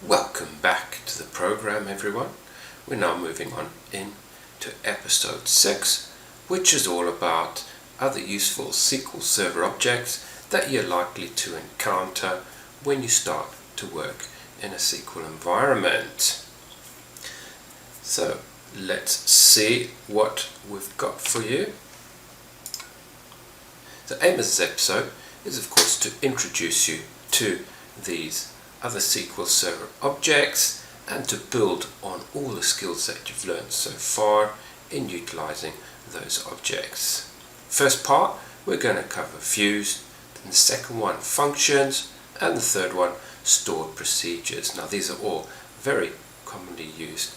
Welcome back to the program, everyone. We're now moving on into episode 6, which is all about other useful SQL Server objects that you're likely to encounter when you start to work in a SQL environment. So let's see what we've got for you. The aim of this episode is, of course, to introduce you to these other SQL Server objects and to build on all the skills that you've learned so far in utilizing those objects. First part, we're going to cover views, then the second one, functions, and the third one, stored procedures. Now these are all very commonly used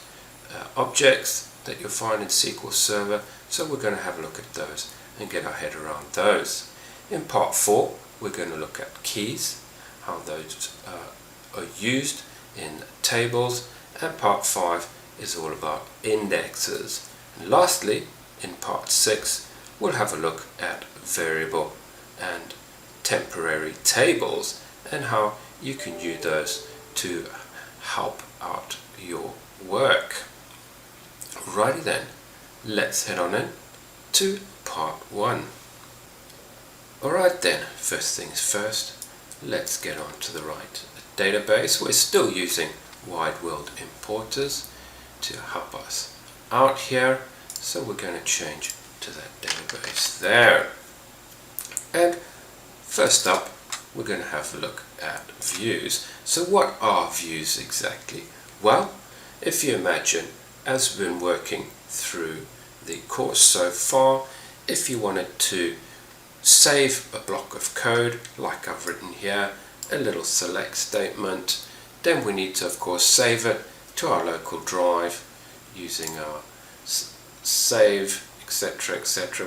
objects that you'll find in SQL Server, so we're going to have a look at those and get our head around those. In part 4, we're going to look at keys, how those are used in tables, and part 5 is all about indexes. And lastly, in part 6, we'll have a look at variable and temporary tables and how you can use those to help out your work. Righty then, let's head on in to part 1. Alright then, first things first, let's get on to the right database. We're still using wide world importers to help us out here, so we're going to change to that database there. And first up, we're going to have a look at views. So what are views exactly? Well, if you imagine, as we've been working through the course so far, if you wanted to save a block of code like I've written here, a little select statement, then we need to of course save it to our local drive using our save, etc.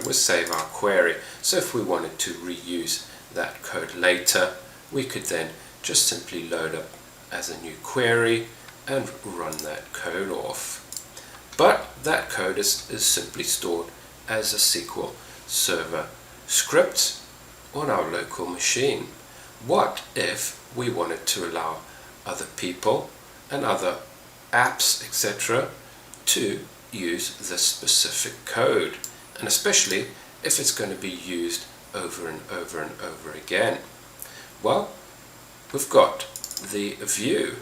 We'll save our query. So if we wanted to reuse that code later, we could then just simply load up as a new query and run that code off. But that code is simply stored as a SQL Server script on our local machine. What if we wanted to allow other people and other apps, etc., to use this specific code, and especially if it's going to be used over and over and over again? Well, we've got the view,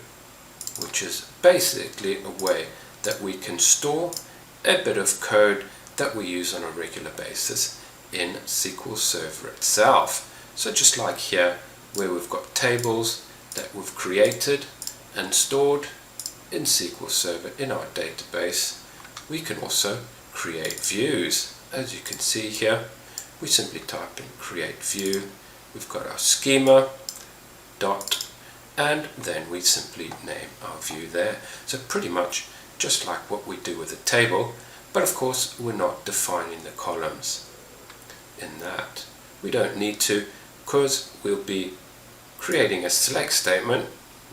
which is basically a way that we can store a bit of code that we use on a regular basis in SQL Server itself. So just like here, where we've got tables that we've created and stored in SQL Server in our database, we can also create views. As you can see here, we simply type in create view, we've got our schema, dot, and then we simply name our view there. So pretty much just like what we do with a table, but of course we're not defining the columns in that. We don't need to, because we'll be creating a select statement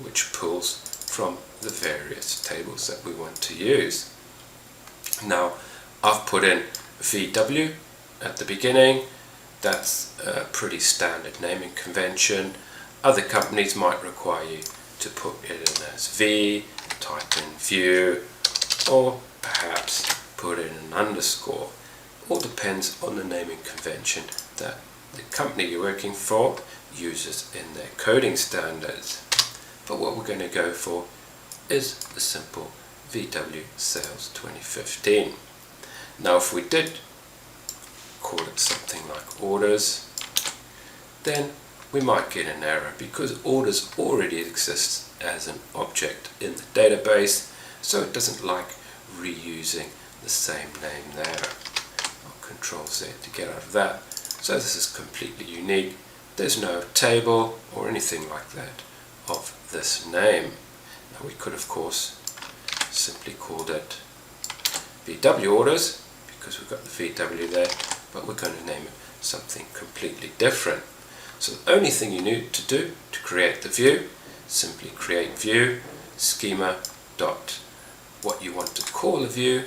which pulls from the various tables that we want to use. Now I've put in VW at the beginning. That's a pretty standard naming convention. Other companies might require you to put it in as V, type in view, or perhaps put in an underscore. All depends on the naming convention that the company you're working for uses in their coding standards. But what we're going to go for is the simple VW Sales 2015. Now if we did call it something like orders, then we might get an error because orders already exists as an object in the database, so it doesn't like reusing the same name there. I'll Control Z to get out of that. So this is completely unique. There's no table or anything like that of this name. Now we could of course simply called it VW orders because we've got the VW there, but we're going to name it something completely different. So the only thing you need to do to create the view, simply create view, schema dot what you want to call the view,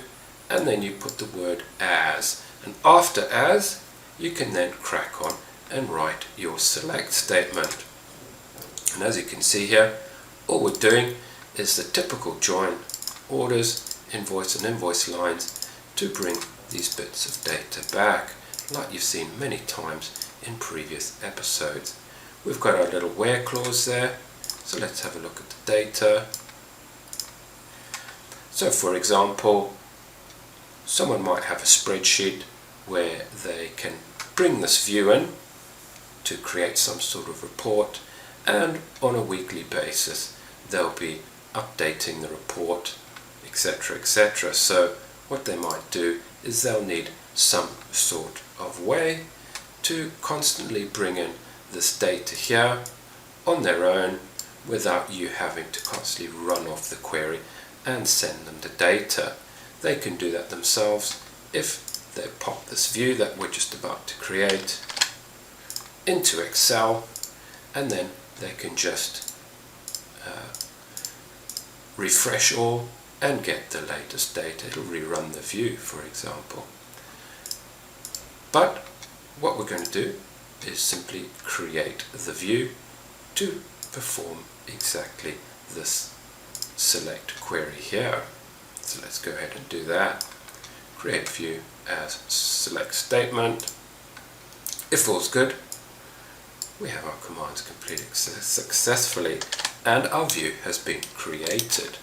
and then you put the word as, and after as you can then crack on and write your select statement. And as you can see here, all we're doing is the typical join orders, invoice and invoice lines to bring these bits of data back, like you've seen many times in previous episodes. We've got our little where clause there, so let's have a look at the data. So for example, someone might have a spreadsheet where they can bring this view in to create some sort of report, and on a weekly basis they'll be updating the report, etc., etc. So what they might do is they'll need some sort of way to constantly bring in this data here on their own without you having to constantly run off the query and send them the data. They can do that themselves if they pop this view that we're just about to create into Excel, and then they can just refresh all and get the latest data. It'll rerun the view, for example. But what we're going to do is simply create the view to perform exactly this select query here. So let's go ahead and do that. Create view as select statement. If all's good, we have our commands completed successfully and our view has been created.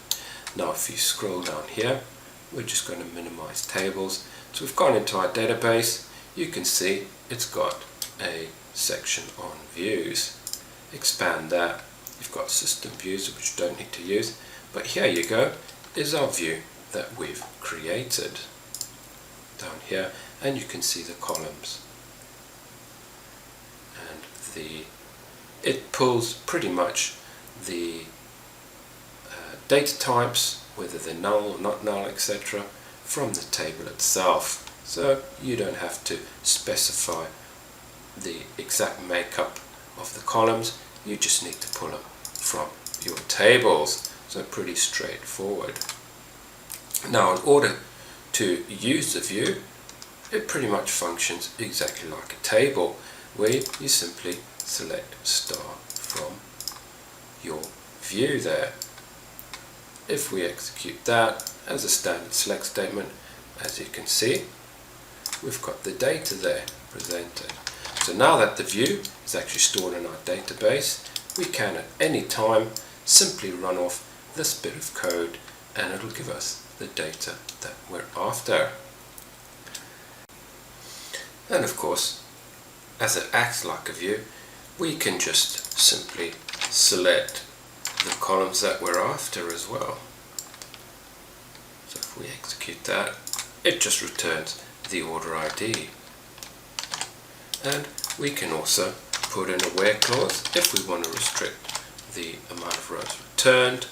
Now if you scroll down here, we're just going to minimize tables. So we've gone into our database. You can see it's got a section on views. Expand that. You've got system views which you don't need to use, but here you go is our view that we've created down here, and you can see the columns, and it pulls pretty much the data types, whether they're null or not null, etc., from the table itself. So you don't have to specify the exact makeup of the columns, you just need to pull them from your tables. So pretty straightforward. Now in order to use the view, it pretty much functions exactly like a table, where you simply select star from your view there. If we execute that as a standard select statement, as you can see, we've got the data there presented. So now that the view is actually stored in our database, we can at any time simply run off this bit of code and it'll give us the data that we're after. And of course, as it acts like a view, we can just simply select the columns that we're after as well. So if we execute that, it just returns the order ID. And we can also put in a where clause if we want to restrict the amount of rows returned.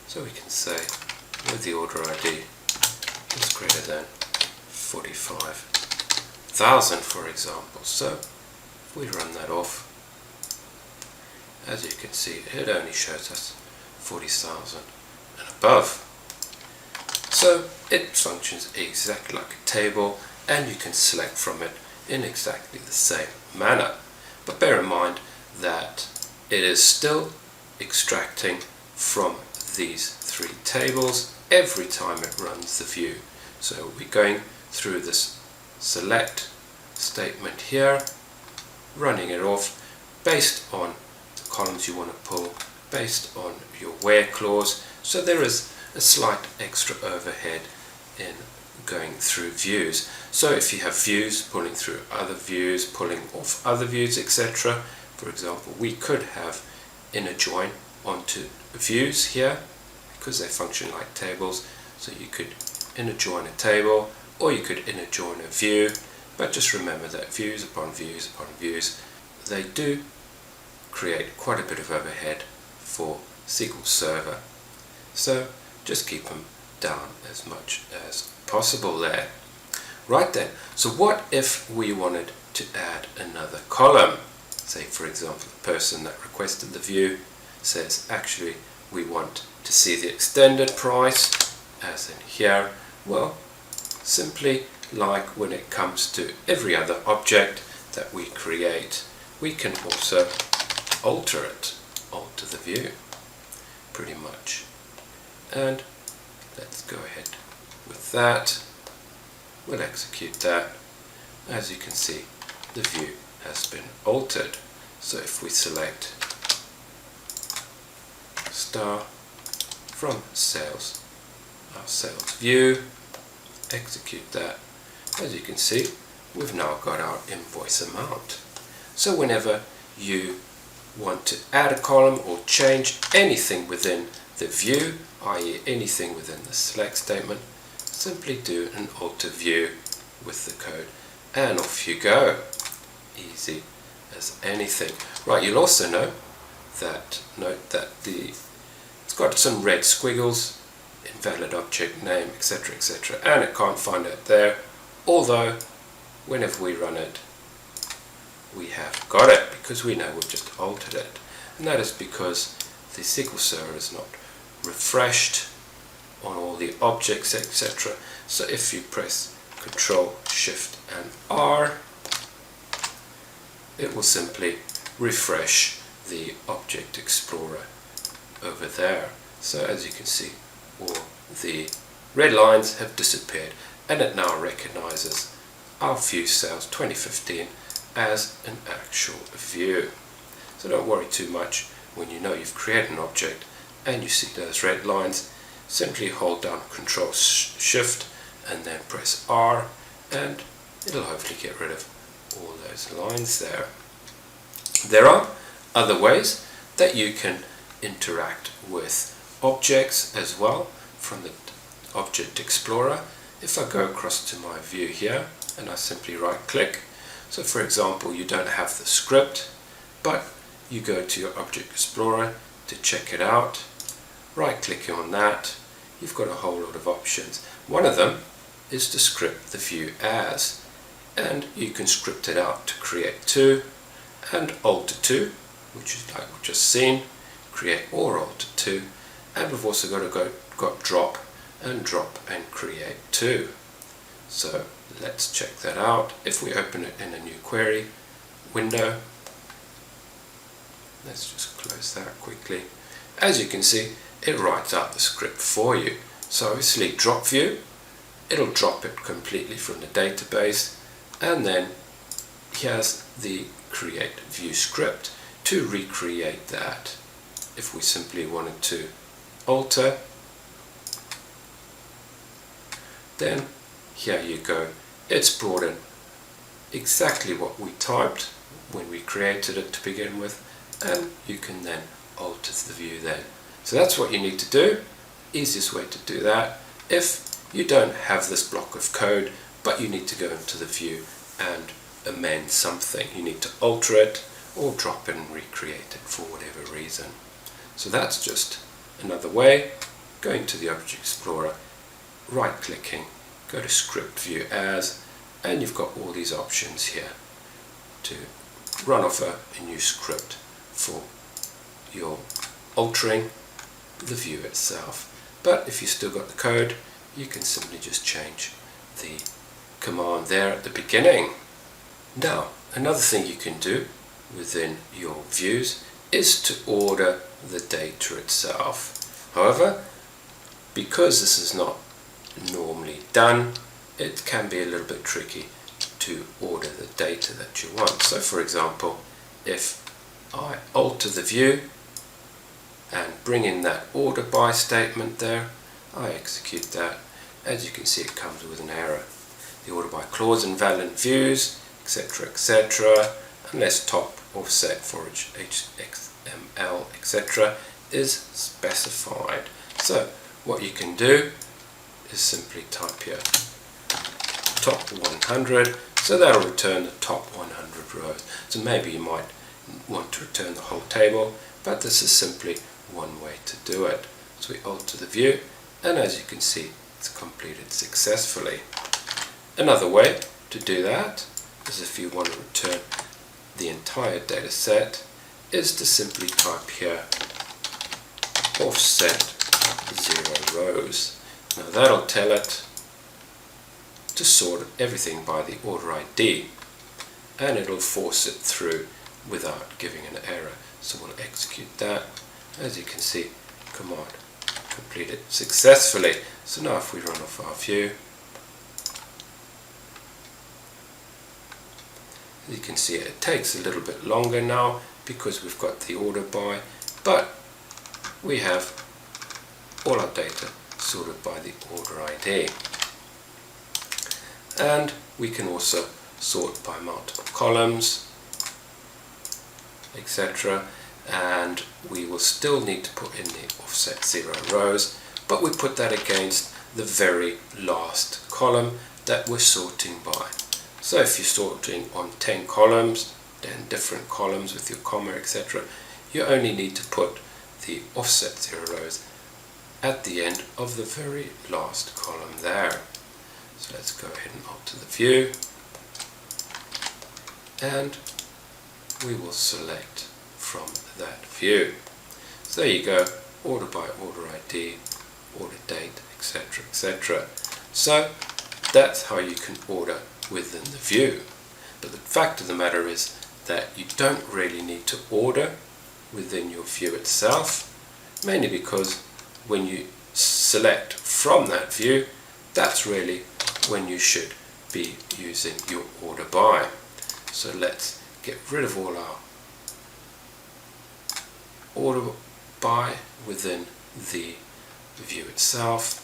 So we can say with the order ID is greater than 45,000, for example. So if we run that off, as you can see, it only shows us 40,000 and above. So it functions exactly like a table, and you can select from it in exactly the same manner. But bear in mind that it is still extracting from these three tables every time it runs the view. So we're going through this select statement here, running it off based on the columns you want to pull, based on your where clause. So there is a slight extra overhead in going through views. So if you have views pulling through other views, pulling off other views, etc., for example, we could have inner join onto views here because they function like tables. So you could inner join a table, or you could inner join a view, but just remember that views upon views upon views, they do create quite a bit of overhead for SQL Server. So just keep them down as much as possible there. Right then, so what if we wanted to add another column? Say for example the person that requested the view says actually we want to see the extended price, as in here. Well, simply like when it comes to every other object that we create, we can also alter it, alter the view pretty much and let's go ahead with that. We'll execute that. As you can see, the view has been altered. So if we select star from sales, our sales view, execute that, as you can see, we've now got our invoice amount. So whenever you want to add a column or change anything within the view, i.e. anything within the select statement, simply do an alter view with the code and off you go. Easy as anything. Right, you'll also note that it's got some red squiggles, invalid object name, etc, etc, and it can't find it there, although whenever we run it we have got it because we know we've just altered it, and that is because the SQL Server is not refreshed on all the objects, etc. So if you press Control, Shift and R, it will simply refresh the Object Explorer over there. So as you can see, all the red lines have disappeared and it now recognizes our view sales 2015 as an actual view. So don't worry too much when you know you've created an object and you see those red lines. Simply hold down Control Shift and then press R and it'll hopefully get rid of all those lines there. There are other ways that you can interact with objects as well from the Object Explorer. If I go across to my view here and I simply right click, so for example you don't have the script but you go to your Object Explorer to check it out, right clicking on that, you've got a whole lot of options. One of them is to script the view as, and you can script it out to create to and alter to, which is like we've just seen, create or alter to, and we've also got drop and create to. So let's check that out. If we open it in a new query window, let's just close that quickly. As you can see, it writes out the script for you. So obviously drop view, it'll drop it completely from the database, and then here's the create view script to recreate that. If we simply wanted to alter, then here you go. It's brought in exactly what we typed when we created it to begin with, and you can then alter the view then. So that's what you need to do. Easiest way to do that. If you don't have this block of code but you need to go into the view and amend something, you need to alter it or drop it and recreate it for whatever reason. So that's just another way. Going to the Object Explorer, right clicking, go to Script View As, and you've got all these options here to run off a new script for your altering the view itself. But if you still got the code, you can simply just change the command there at the beginning. Now, another thing you can do within your views is to order the data itself. However, because this is not normally done, it can be a little bit tricky to order the data that you want. So for example, if I alter the view and bring in that order by statement there, I execute that, as you can see it comes with an error. The order by clause invalid views, etc, etc, unless top offset for XML, etc is specified. So what you can do is simply type here top 100, so that'll return the top 100 rows. So maybe you might want to return the whole table, but this is simply one way to do it. So we alter the view, and as you can see, it's completed successfully. Another way to do that is if you want to return the entire data set, is to simply type here offset 0 rows. Now that'll tell it to sort everything by the order ID, and it'll force it through without giving an error. So we'll execute that. As you can see, command completed successfully. So now if we run off our view, you can see it takes a little bit longer now because we've got the order by, but we have all our data sorted by the order ID. And we can also sort by multiple columns, etc. And we will still need to put in the offset 0 rows, but we put that against the very last column that we're sorting by. So if you're sorting on 10 columns, 10 different columns with your comma, etc., you only need to put the offset 0 rows at the end of the very last column there. So let's go ahead and alter the view, and we will select from that view. So there you go, order by order ID, order date, etc., etc. So that's how you can order within the view. But the fact of the matter is that you don't really need to order within your view itself, mainly because when you select from that view, that's really when you should be using your order by. So let's get rid of all our order by within the view itself,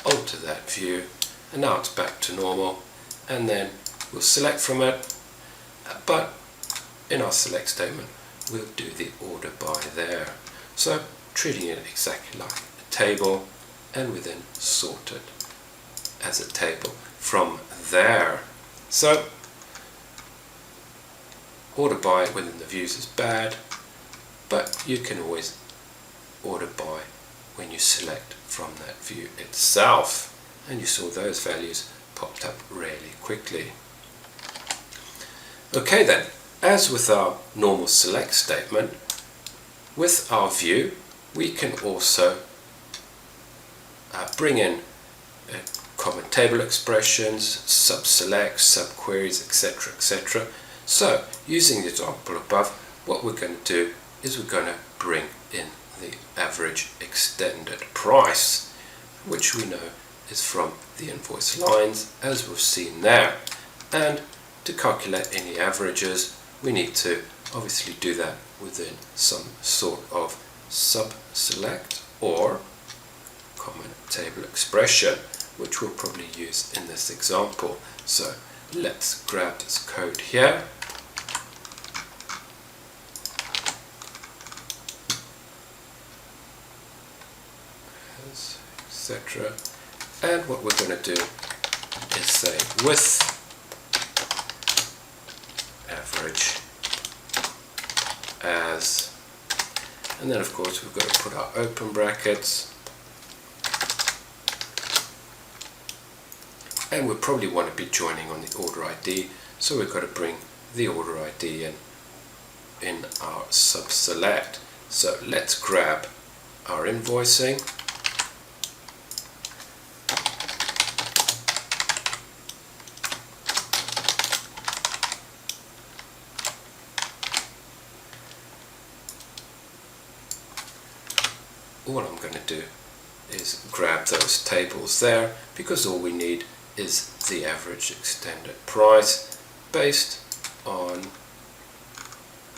alter that view, and now it's back to normal, and then we'll select from it, but in our select statement we'll do the order by there. So treating it exactly like a table, and we then sort it as a table from there. So order by within the views is bad, but you can always order by when you select from that view itself, and you saw those values popped up really quickly. Okay then, as with our normal select statement, with our view we can also bring in common table expressions, sub-selects, sub-queries, etc., etc. So using the example above, what we're going to do is we're going to bring in the average extended price, which we know is from the invoice lines as we've seen there. And to calculate any averages, we need to obviously do that within some sort of sub-select or common table expression, which we'll probably use in this example. So let's grab this code here. Etc. And what we're going to do is say with average as, and then of course we've got to put our open brackets, and we probably want to be joining on the order ID, so we've got to bring the order ID in our sub-select. So let's grab our invoicing, all I'm going to do is grab those tables there, because all we need is the average extended price based on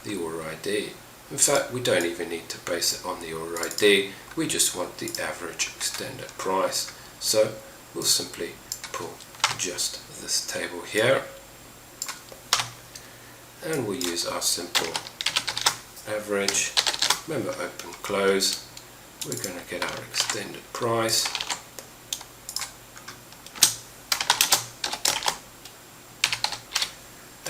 the order ID. In fact, we don't even need to base it on the order ID, we just want the average extended price. So we'll simply pull just this table here, and we'll use our simple average, remember open close. We're going to get our extended price,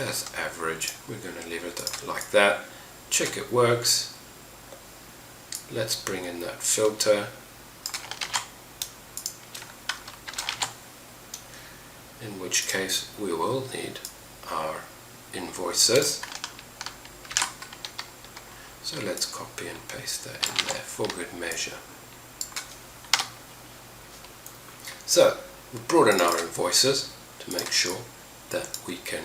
as average. We're going to leave it like that. Check it works. Let's bring in that filter, in which case we will need our invoices. So let's copy and paste that in there for good measure. So we've brought in our invoices to make sure that we can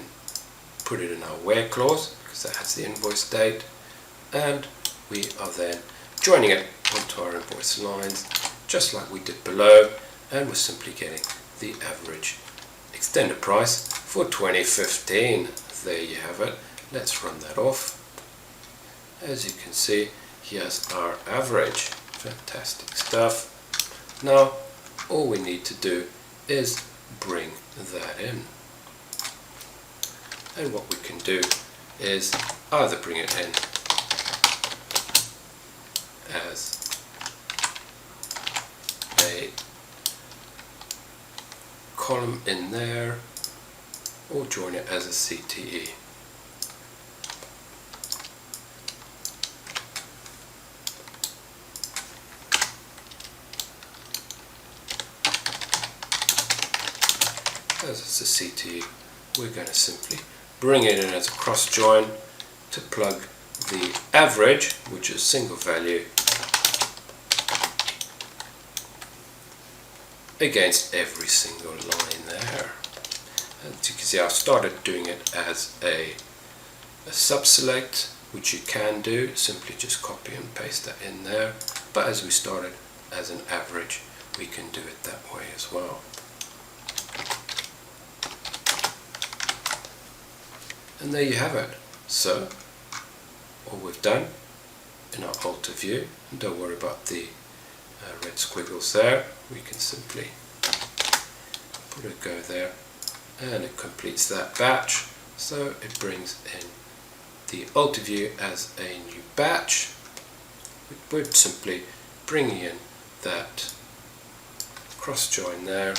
put it in our where clause, because that has the invoice date, and we are then joining it onto our invoice lines, just like we did below, and we're simply getting the average extended price for 2015. There you have it. Let's run that off. As you can see, here's our average. Fantastic stuff. Now, all we need to do is bring that in. And what we can do is either bring it in as a column in there, or join it as a CTE. As it's a CTE, we're going to simply bring it in as a cross join to plug the average, which is single value, against every single line there. And you can see I started doing it as a sub-select, which you can do, simply just copy and paste that in there. But as we started as an average, we can do it that way as well. And there you have it. So, all we've done in our alter view, and don't worry about the red squiggles there, we can simply put a go there, and it completes that batch. So it brings in the alter view as a new batch. We're simply bringing in that cross join there,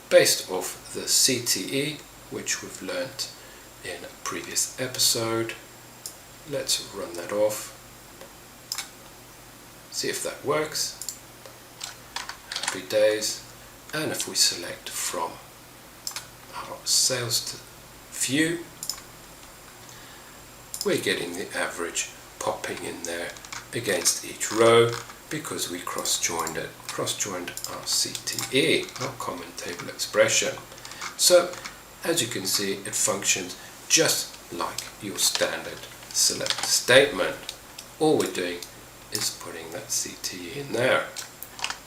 based off the CTE, which we've learnt in a previous episode. Let's run that off, see if that works. Happy days. And if we select from our sales view, we're getting the average popping in there against each row, because we cross-joined our CTE, our common table expression. So as you can see, it functions just like your standard select statement. All we're doing is putting that CTE in there.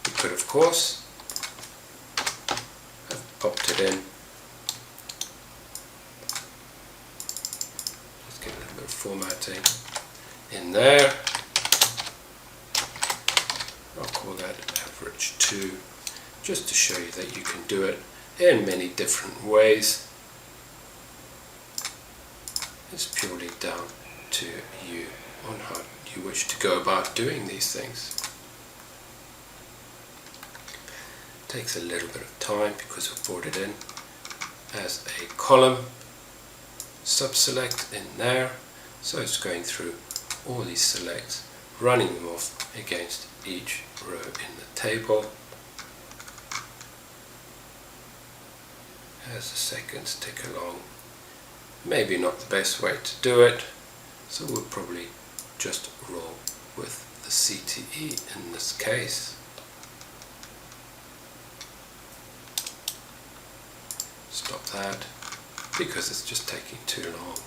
We could, of course, have popped it in. Let's get a little bit of formatting in there. I'll call that average 2, just to show you that you can do it in many different ways. It's purely down to you on how you wish to go about doing these things. It takes a little bit of time because we've brought it in as a column sub-select in there. So it's going through all these selects, running them off against each row in the table. As the seconds tick along, maybe not the best way to do it, so we'll probably just roll with the CTE in this case. Stop that, because it's just taking too long.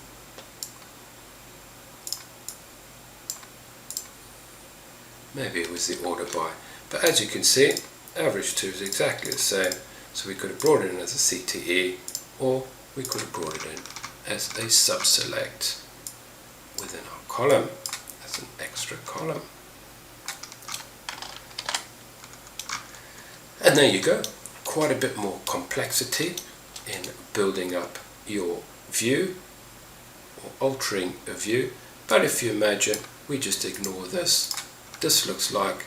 Maybe it was the order by, but as you can see, average 2 is exactly the same, so we could have brought it in as a CTE, or we could have brought it in as a sub-select within our column, as an extra column. And there you go, quite a bit more complexity in building up your view, or altering a view. But if you imagine we just ignore this, this looks like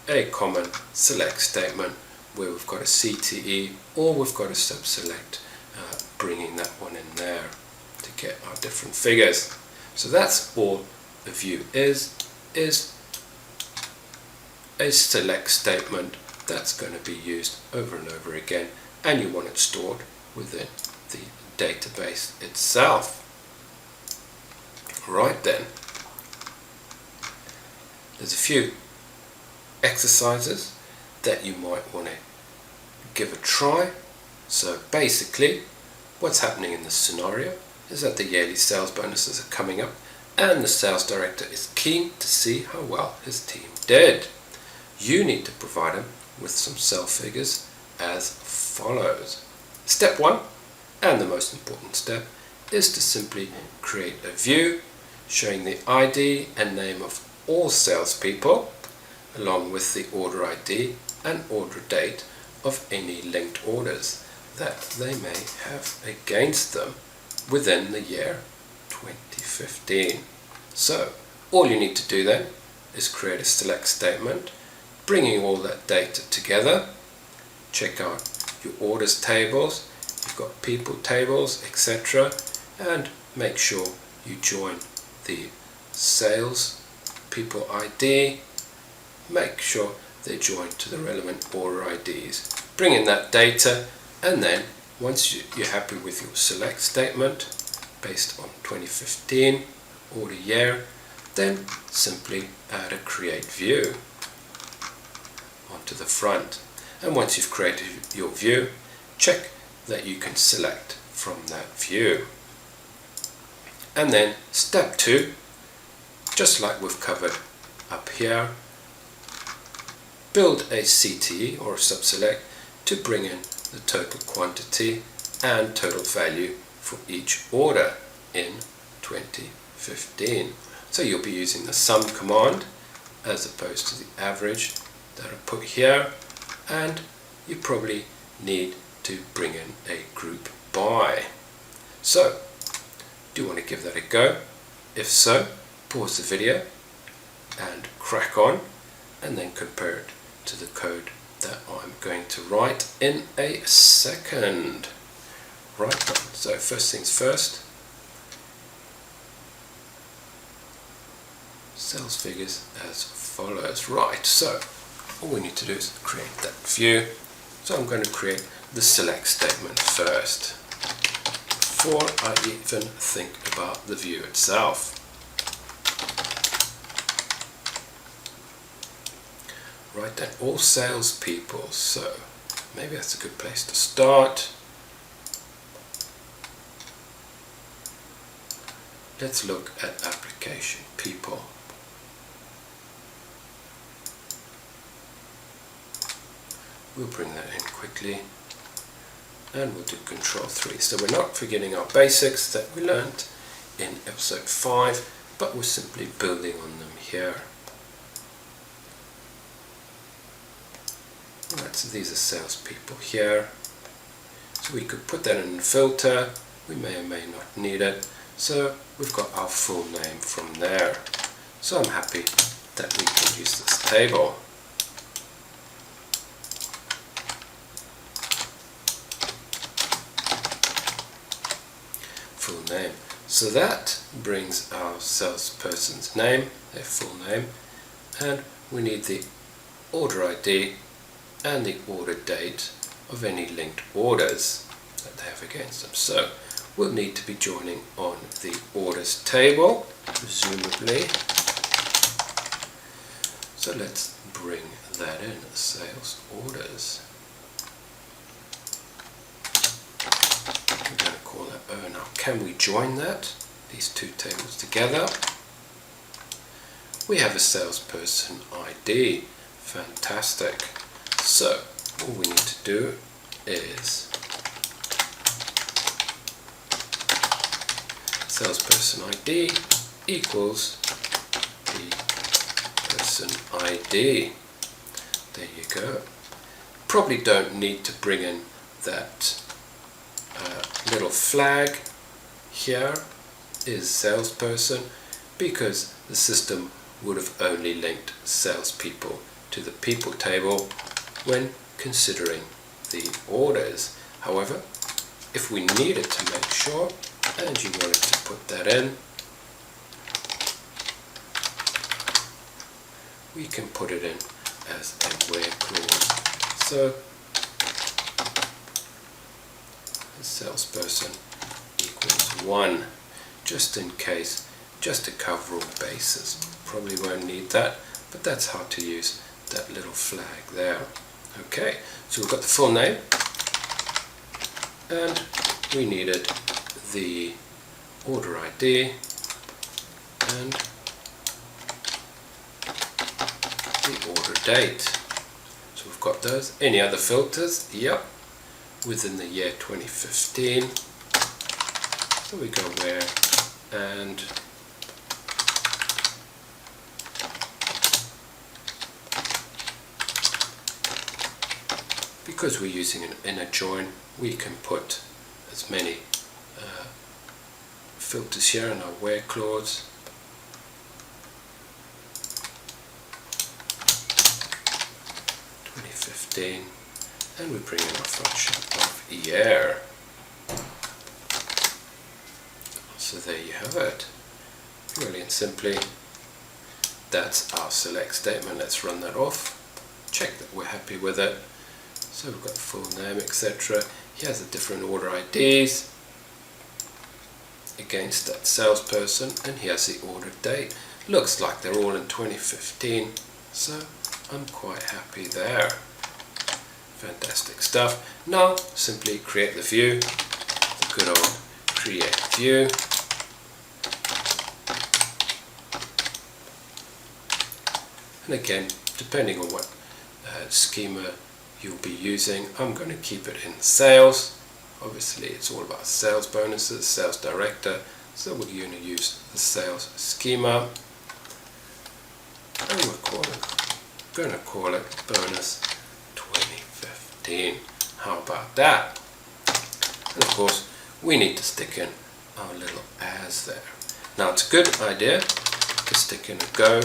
a common select statement where we've got a CTE, or we've got a sub-select, bringing that one in there to get our different figures. So that's all a view is a select statement that's going to be used over and over again, and you want it stored within the database itself. Right then, there's a few exercises that you might want to give a try. So basically, what's happening in this scenario is that the yearly sales bonuses are coming up and the sales director is keen to see how well his team did. You need to provide him with some sales figures as follows. Step 1, and the most important step, is to simply create a view showing the ID and name of all salespeople, along with the order ID and order date of any linked orders that they may have against them within the year 2015. So all you need to do then is create a select statement bringing all that data together. Check out your orders tables, you've got people tables, etc., and make sure you join the sales people ID. Make sure they join to the relevant order IDs. Bring in that data, and then once you're happy with your select statement based on 2015 order year, then simply add a create view onto the front. And once you've created your view, check that you can select from that view. And then step 2, just like we've covered up here, build a CTE or a subselect to bring in the total quantity and total value for each order in 2015. So you'll be using the sum command as opposed to the average that I put here, and you probably need to bring in a group by. So, do you want to give that a go? If so, pause the video and crack on, and then compare it to the code that I'm going to write in a second. Right, so first things first, sales figures as follows. Right, so all we need to do is create that view. So I'm going to create the select statement first before I even think about the view itself. Right, then all salespeople, so maybe that's a good place to start. Let's look at application people. We'll bring that in quickly, and we'll do Control 3. So we're not forgetting our basics that we learned in episode 5, but we're simply building on them here. Right, so these are salespeople here. So we could put that in a filter. We may or may not need it. So we've got our full name from there. So I'm happy that we can use this table. Full name. So that brings our salesperson's name, their full name, and we need the order ID and the order date of any linked orders that they have against them. So we'll need to be joining on the orders table, presumably. So let's bring that in, sales orders. We're going to call that O. Now, can we join that, these two tables together? We have a salesperson ID. Fantastic. So, all we need to do is salesperson ID equals the person ID. There you go. Probably don't need to bring in that little flag here is salesperson, because the system would have only linked salespeople to the people table when considering the orders. However, if we needed to make sure and you wanted to put that in, we can put it in as a where clause. So the salesperson equals 1, just in case, just to cover all bases. Probably won't need that, but that's how to use that little flag there. Okay, so we've got the full name, and we needed the order ID and the order date. So we've got those. Any other filters? Yep, within the year 2015. So we go where, and because we're using an inner join, we can put as many filters here in our where clause. And we bring in our function of year. So there you have it. Really and simply, that's our select statement. Let's run that off. Check that we're happy with it. So we've got full name, etc. He has the different order IDs against that salesperson, and here's the order date. Looks like they're all in 2015, so I'm quite happy there. Fantastic stuff. Now simply create the view, the good old create view. And again, depending on what schema you'll be using, I'm going to keep it in sales. Obviously it's all about sales bonuses, sales director, so we're going to use the sales schema, and we're going to call it bonus 2015. How about that? And of course we need to stick in our little as there. Now it's a good idea to stick in a go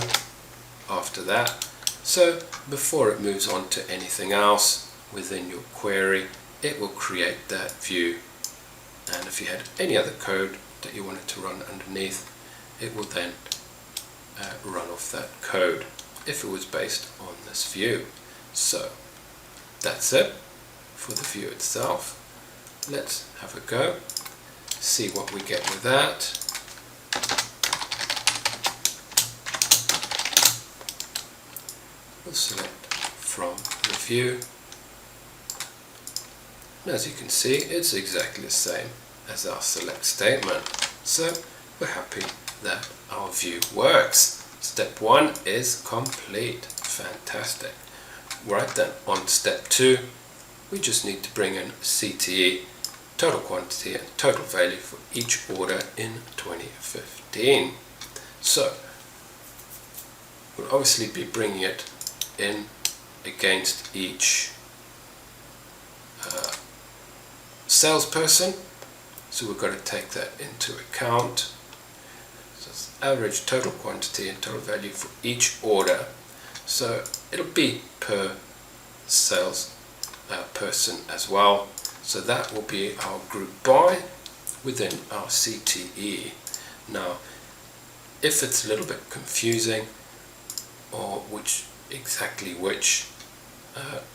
after that, so before it moves on to anything else within your query, it will create that view, and if you had any other code that you wanted to run underneath, it will then run off that code if it was based on this view. So that's it for the view itself. Let's have a go, see what we get with that. We'll select from the view, and as you can see, it's exactly the same as our select statement. So we're happy that our view works. Step 1 is complete. Fantastic. Right then, on step 2, we just need to bring in CTE, total quantity and total value for each order in 2015. So we'll obviously be bringing it in against each salesperson, so we've got to take that into account. So it's average total quantity and total value for each order, so it'll be per sales person as well, so that will be our group by within our CTE. Now if it's a little bit confusing, or which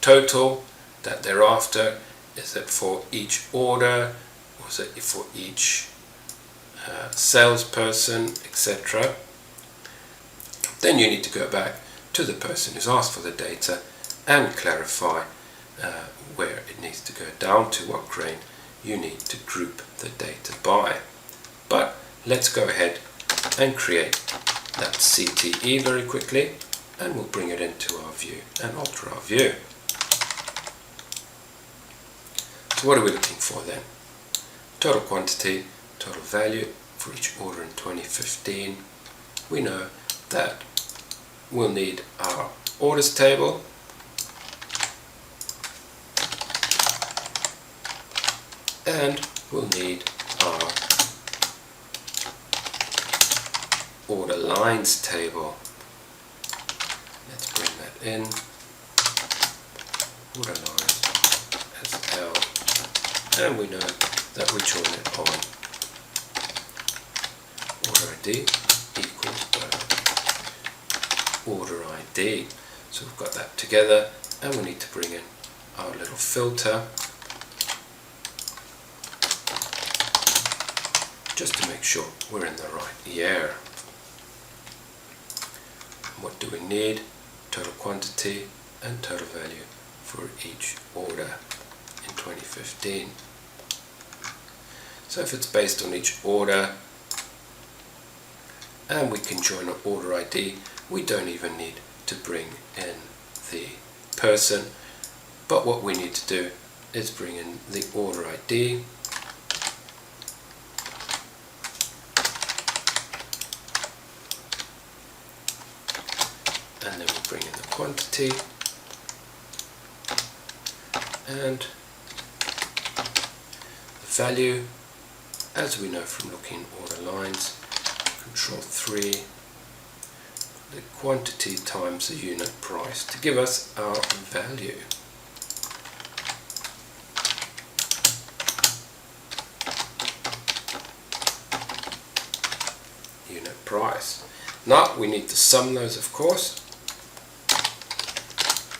total that they're after, is it for each order, or is it for each salesperson, etc., then you need to go back to the person who's asked for the data and clarify where it needs to go down to, what grain you need to group the data by. But let's go ahead and create that CTE very quickly, and we'll bring it into our view and alter our view. So what are we looking for then? Total quantity, total value for each order in 2015. We know that we'll need our orders table, and we'll need our order lines table. Let's bring that in. Order lines as L, and we know that we join it on order ID equals order ID. So we've got that together, and we need to bring in our little filter just to make sure we're in the right year. What do we need? Total quantity and total value for each order in 2015. So if it's based on each order, and we can join an order ID. We don't even need to bring in the person, but what we need to do is bring in the order ID, and then we bring in the quantity, and the value, as we know from looking at order lines, Control 3, the quantity times the unit price to give us our value. Unit price. Now we need to sum those, of course,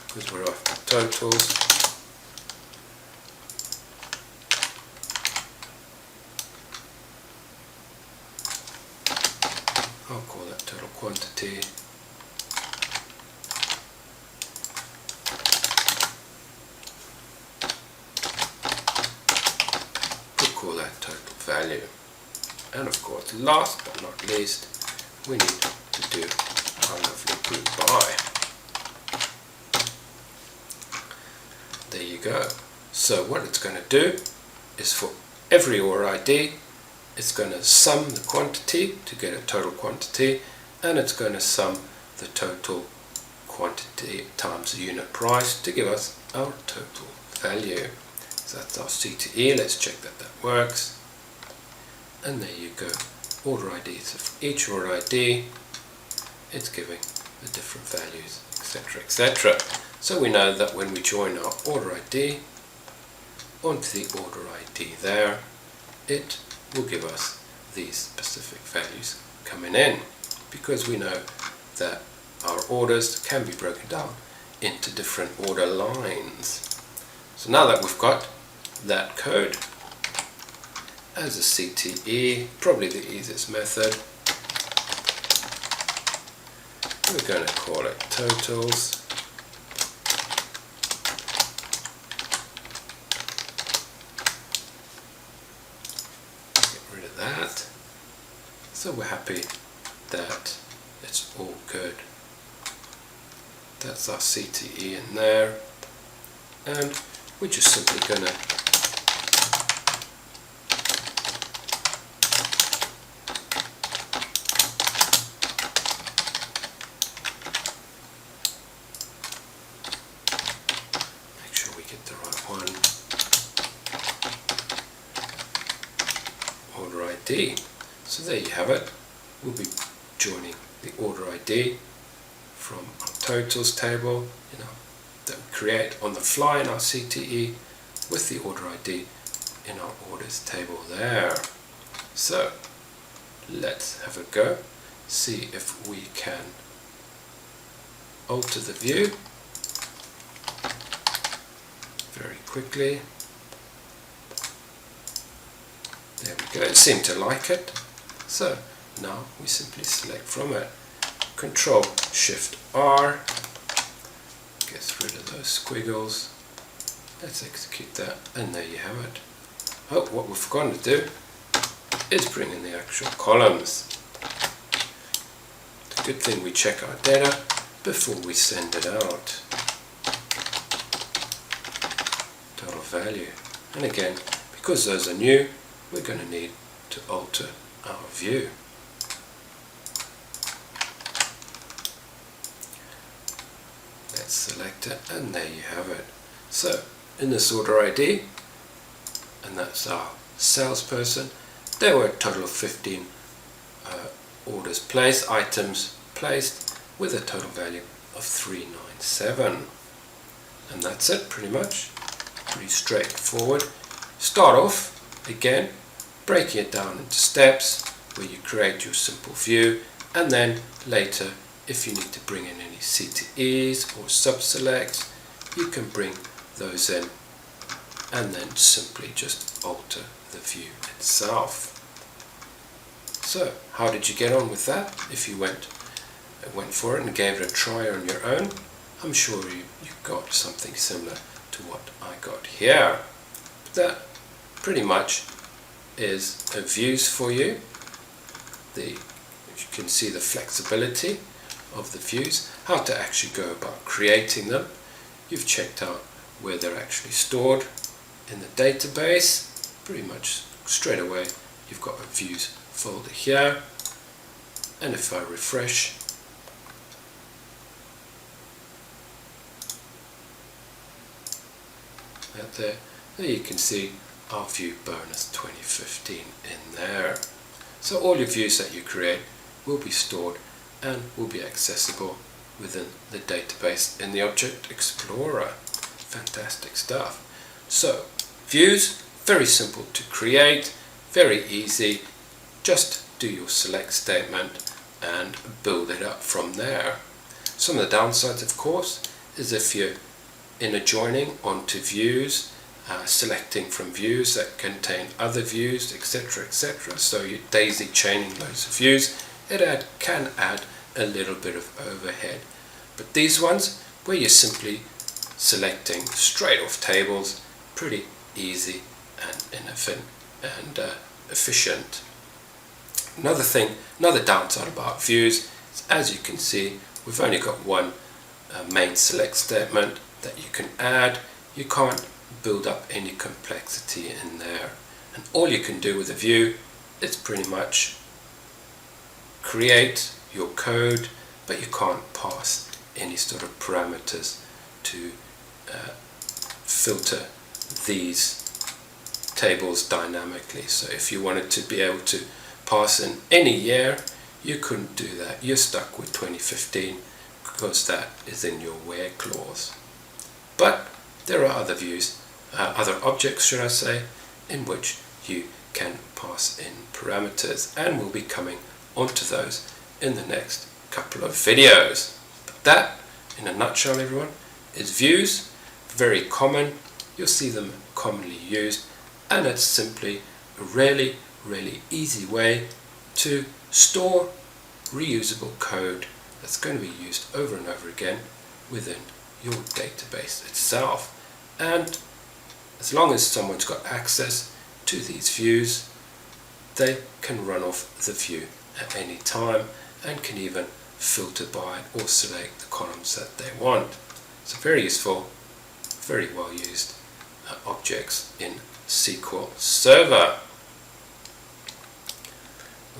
because we're after totals. I'll call that total quantity. We'll call that total value. And of course, last but not least, we need to do our lovely group by. There you go. So what it's going to do is for every order ID, it's going to sum the quantity to get a total quantity, and it's going to sum the total quantity times the unit price to give us our total value. So that's our C/E. Let's check that that works. And there you go. Order IDs of each order ID, it's giving the different values, etc., etc. So we know that when we join our order ID onto the order ID there, it will give us these specific values coming in, because we know that our orders can be broken down into different order lines. So now that we've got that code as a CTE, probably the easiest method, we're going to call it totals. That. So we're happy that it's all good. That's our CTE in there, and we're just simply going to make sure we get the right one. Order ID. So there you have it. We'll be joining the order ID from our totals table, that we create on the fly in our CTE, with the order ID in our orders table there. So let's have a go, see if we can alter the view very quickly. There we go, it seemed to like it. So now we simply select from it, Control Shift R, gets rid of those squiggles. Let's execute that, and there you have it. Oh, what we've forgotten to do is bring in the actual columns. It's a good thing we check our data before we send it out. Total value. And again, because those are new, we're going to need to alter our view. Let's select it, and there you have it. So in this order ID, and that's our salesperson, there were a total of 15 orders placed, items placed, with a total value of 397. And that's it, pretty much. Pretty straightforward. Start off again breaking it down into steps where you create your simple view, and then later, if you need to bring in any CTEs or sub-selects, you can bring those in and then simply just alter the view itself. So how did you get on with that? If you went for it and gave it a try on your own, I'm sure you got something similar to what I got here. But that pretty much is a views for you. The you can see the flexibility of the views, how to actually go about creating them. You've checked out where they're actually stored in the database. Pretty much straight away you've got a views folder here, and if I refresh, there you can see our view bonus 2015 in there. So all your views that you create will be stored and will be accessible within the database in the Object Explorer. Fantastic stuff. So views, very simple to create, very easy. Just do your select statement and build it up from there. Some of the downsides, of course, is if you're in adjoining onto views, selecting from views that contain other views, etc., etc. So you're daisy chaining those views, it can add a little bit of overhead. But these ones, where you're simply selecting straight off tables, pretty easy and efficient. Another downside about views is, as you can see, we've only got one main select statement that you can add. You can't build up any complexity in there, and all you can do with a view is pretty much create your code, but you can't pass any sort of parameters to filter these tables dynamically. So if you wanted to be able to pass in any year, you couldn't do that. You're stuck with 2015 because that is in your where clause. But there are other views, other objects should I say, in which you can pass in parameters, and we'll be coming onto those in the next couple of videos. But that, in a nutshell everyone, is views. Very common, you'll see them commonly used, and it's simply a really easy way to store reusable code that's going to be used over and over again within your database itself. And as long as someone's got access to these views, they can run off the view at any time and can even filter by or select the columns that they want. So very useful, very well used objects in SQL Server.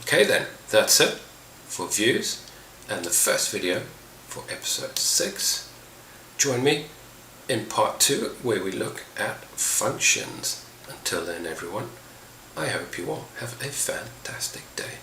Okay then, that's it for views and the first video for episode 6. Join me in part 2 where we look at functions. Until then everyone, I hope you all have a fantastic day.